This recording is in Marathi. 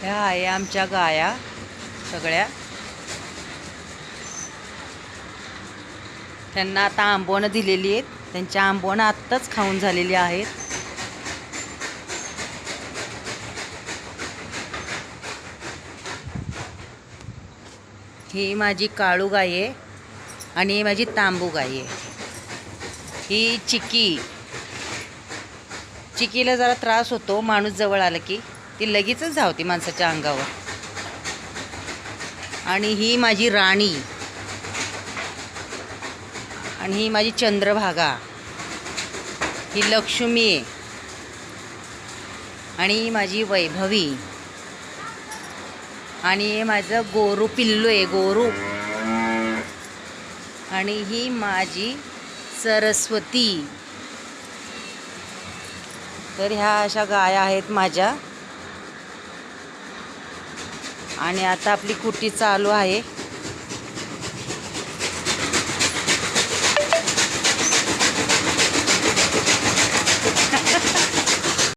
ह्या आहे आमच्या गाया सगळ्या. त्यांना आता आंबवणं दिलेली आहेत. त्यांच्या आंबवणं आत्ताच खाऊन झालेली आहेत. ही माझी काळू गाय आहे आणि ही माझी तांबू गाय आहे. ही चिकीला जरा त्रास होतो माणूस जवळ आला की ती लगेचच धावते माणसाच्या अंगावर. आणि ही माझी राणी आणि ही माझी चंद्रभागा. ही लक्ष्मी आहे आणि ही माझी वैभवी. आणि हे माझं गोरू पिल्लू आहे, गोरू. आणि ही माझी सरस्वती. तर ह्या अशा गाया आहेत माझ्या. आणि आता आपली कुट्टी चालू आहे.